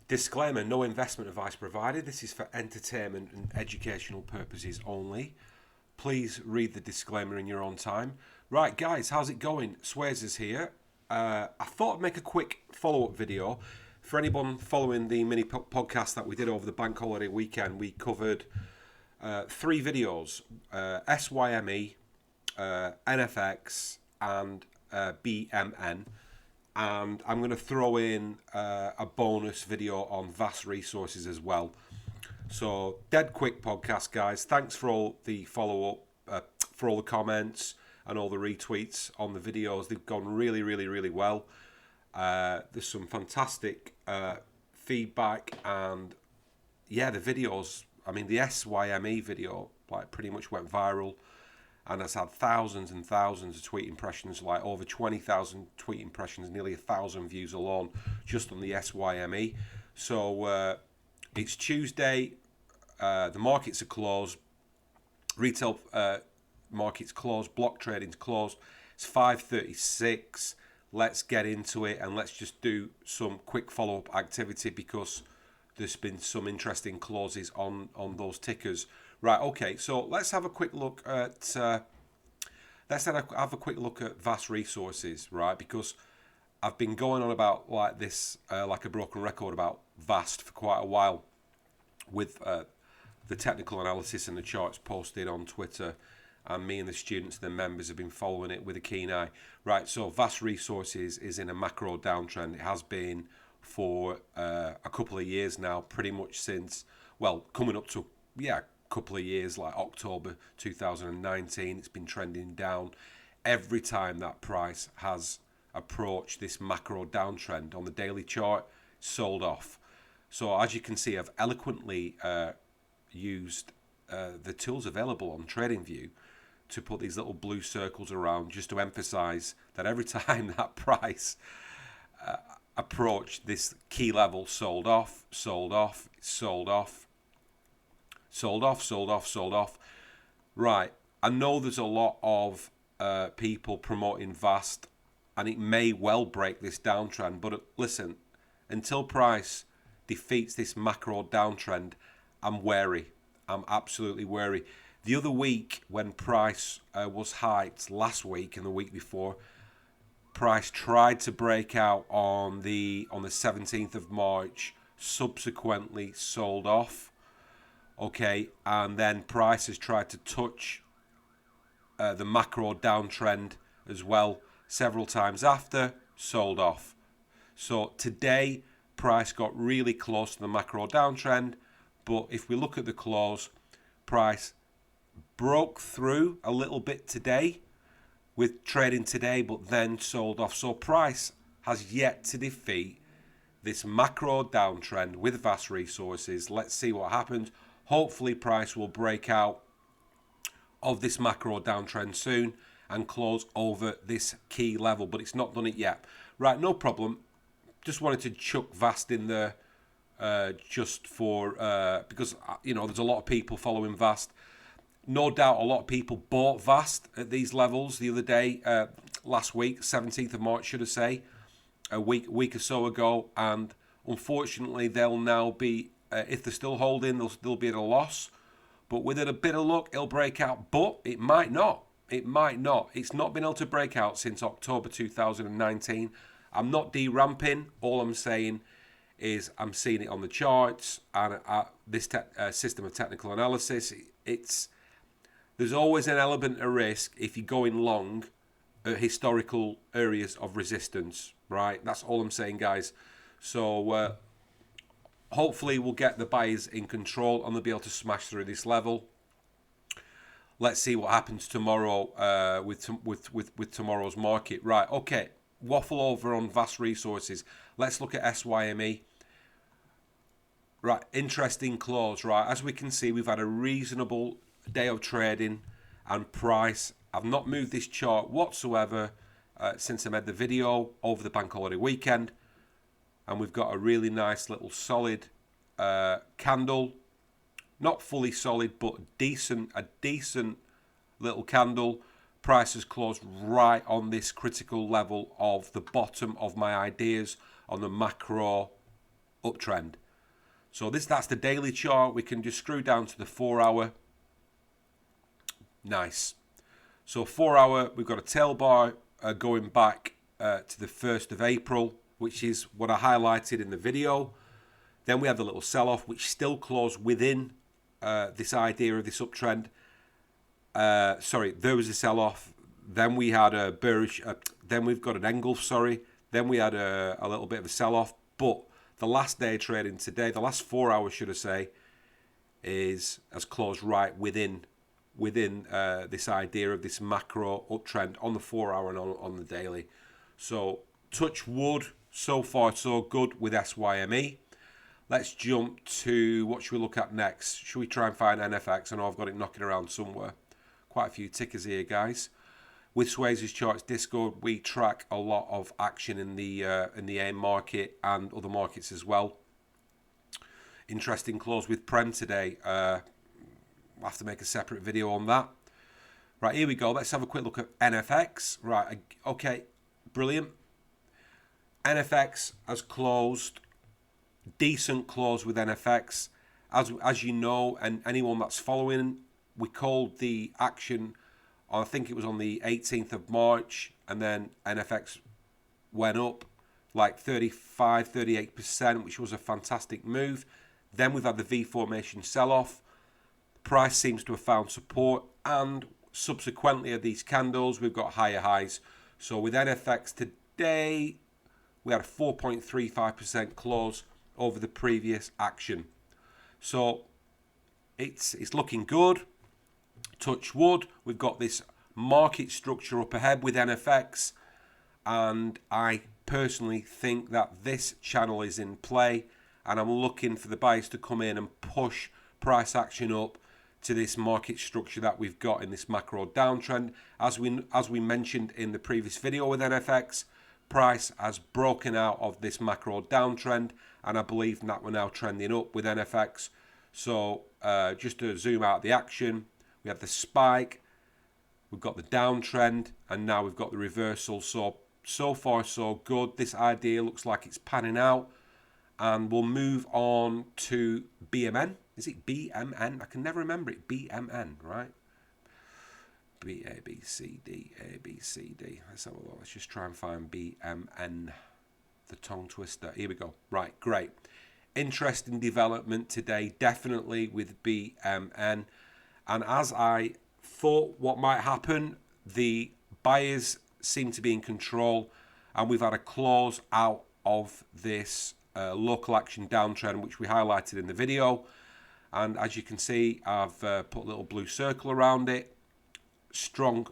Disclaimer, no investment advice provided. This is for entertainment and educational purposes only. Please read the disclaimer in your own time. Right, guys, how's it going? Swayze is here. I thought I'd make a quick follow-up video. For anyone following the mini podcast that we did over the bank holiday weekend, we covered 3 videos, SYME, NFX, and BMN. And I'm going to throw in a bonus video on vast resources as well. So, dead quick podcast, guys. Thanks for all the follow-up, for all the comments and all the retweets on the videos. They've gone really, really, really well. There's some fantastic feedback, and yeah, the videos. I mean, the SYME video pretty much went viral, and has had thousands and thousands of tweet impressions, like over 20,000 tweet impressions, nearly 1,000 views alone, just on the SYME. So it's Tuesday, the markets are closed, retail markets closed, block trading's closed. It's 5:36. Let's get into it, and let's just do some quick follow-up activity because there's been some interesting closes on those tickers. Right, okay, so let's have a quick look at vast resources, right? Because I've been going on about like this, like a broken record about vast for quite a while, with the technical analysis and the charts posted on Twitter, and me and the students and the members have been following it with a keen eye. Right, so vast resources is in a macro downtrend. It has been for a couple of years now, pretty much since, well, coming up to, couple of years, like October 2019. It's been trending down every time that price has approached this macro downtrend on the daily chart, sold off. So as you can see, I've eloquently used the tools available on TradingView to put these little blue circles around, just to emphasize that every time that price approached this key level, sold off, sold off, sold off, sold off, sold off, sold off. Right, I know there's a lot of people promoting vast, and it may well break this downtrend, but listen, until price defeats this macro downtrend, I'm wary. I'm absolutely wary. The other week, when price was hyped, last week and the week before, price tried to break out on the 17th of March, subsequently sold off. Okay, and then price has tried to touch the macro downtrend as well several times after, sold off. So today, price got really close to the macro downtrend, but if we look at the close, price broke through a little bit today with trading today, but then sold off. So price has yet to defeat this macro downtrend with vast resources. Let's see what happens. Hopefully price will break out of this macro downtrend soon and close over this key level, but it's not done it yet. Right, no problem. Just wanted to chuck vast in there just for because there's a lot of people following vast. No doubt a lot of people bought vast at these levels the other day, last week, 17th of March, should I say, a week or so ago, and unfortunately they'll now be, if they're still holding, they'll be at a loss. But with a bit of luck, it'll break out, but it might not. It might not. It's not been able to break out since October 2019. I'm not de-ramping. All I'm saying is I'm seeing it on the charts and this system of technical analysis. There's always an element of risk if you're going long at historical areas of resistance, right? That's all I'm saying, guys. So hopefully we'll get the buyers in control and they'll be able to smash through this level. Let's see what happens tomorrow with tomorrow's market. Right, okay. Waffle over on vast resources. Let's look at SYME. Right, interesting close. Right, as we can see, we've had a reasonable day of trading and price. I've not moved this chart whatsoever since I made the video over the bank holiday weekend. And we've got a really nice little solid candle. Not fully solid, but a decent little candle. Price has closed right on this critical level of the bottom of my ideas on the macro uptrend. So that's the daily chart. We can just screw down to the 4 hour. Nice. So 4 hour, we've got a tail bar going back to the 1st of April, which is what I highlighted in the video. Then we have the little sell-off, which still closed within this idea of this uptrend. Sorry, there was a sell-off. Then we had a bearish. Then we've got an engulf. Sorry. Then we had a little bit of a sell-off. But the last day trading today, the last 4 hours, should I say, has closed right within this idea of this macro uptrend on the 4 hour and on the daily. So touch wood. So far, so good with SYME. Let's jump to what should we look at next? Should we try and find NFX? I know I've got it knocking around somewhere. Quite a few tickers here, guys. With Swayze's Charts Discord, we track a lot of action in the AIM market and other markets as well. Interesting close with Prem today. I'll have to make a separate video on that. Right, here we go. Let's have a quick look at NFX. Right, okay, brilliant. NFX has closed. Decent close with NFX. As you know, and anyone that's following, we called the action, I think it was on the 18th of March, and then NFX went up like 35, 38%, which was a fantastic move. Then we've had the V formation sell-off. Price seems to have found support, and subsequently at these candles, we've got higher highs. So with NFX today, we had a 4.35% close over the previous action. So it's looking good. Touch wood. We've got this market structure up ahead with NFX, and I personally think that this channel is in play, and I'm looking for the buyers to come in and push price action up to this market structure that we've got in this macro downtrend. As we mentioned in the previous video with NFX, price has broken out of this macro downtrend, and I believe that we're now trending up with NFX. So just to zoom out the action, we have the spike, we've got the downtrend, and now we've got the reversal. So far so good. This idea looks like it's panning out, and we'll move on to BMN. Is it BMN? I can never remember it. BMN, right? A, B, C, D, A, B, C, D. Let's have a look. Let's just try and find BMN. The tongue twister. Here we go. Right, great. Interesting development today, definitely with BMN. And as I thought what might happen, the buyers seem to be in control, and we've had a close out of this local action downtrend, which we highlighted in the video. And as you can see, I've put a little blue circle around it. Strong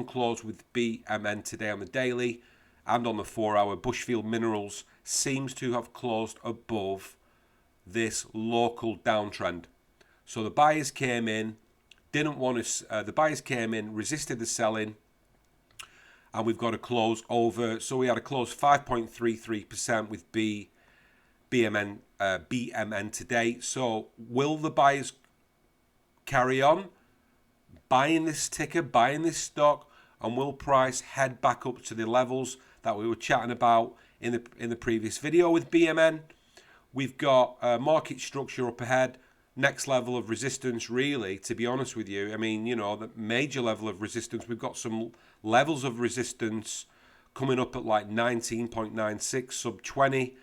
close with BMN today on the daily and on the 4 hour. Bushfield Minerals seems to have closed above this local downtrend. So the buyers came in, didn't want to. The buyers came in, resisted the selling, and we've got a close over. So we had a close 5.33% with BMN today. So will the buyers carry on buying this ticker, buying this stock, and will price head back up to the levels that we were chatting about in the previous video with BMN? We've got market structure up ahead. Next level of resistance, really, to be honest with you. I mean, you know, the major level of resistance, we've got some levels of resistance coming up at like 19.96, sub 20.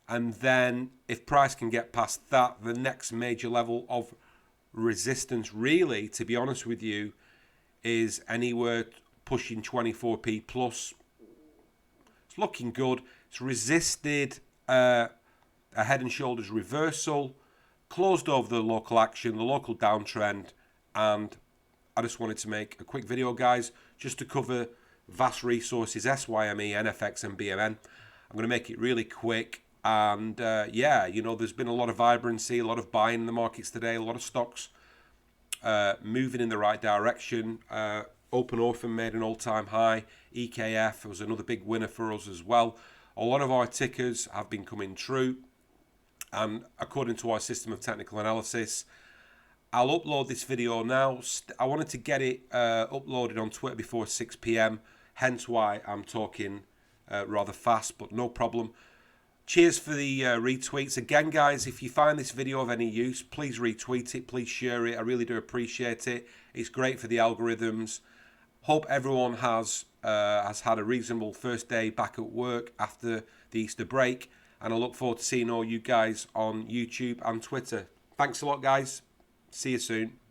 And then if price can get past that, the next major level of resistance, really, to be honest with you, is anywhere pushing 24p plus. It's looking good. It's resisted a head and shoulders reversal, closed over the local action, the local downtrend, and I just wanted to make a quick video, guys, just to cover vast resources, SYME, NFX, and BMN. I'm going to make it really quick. And yeah, you know, there's been a lot of vibrancy, a lot of buying in the markets today, a lot of stocks moving in the right direction. Open Orphan made an all-time high. EKF was another big winner for us as well. A lot of our tickers have been coming true. And according to our system of technical analysis, I'll upload this video now. I wanted to get it uploaded on Twitter before 6 p.m. Hence why I'm talking rather fast, but no problem. Cheers for the retweets. Again, guys, if you find this video of any use, please retweet it. Please share it. I really do appreciate it. It's great for the algorithms. Hope everyone has had a reasonable first day back at work after the Easter break. And I look forward to seeing all you guys on YouTube and Twitter. Thanks a lot, guys. See you soon.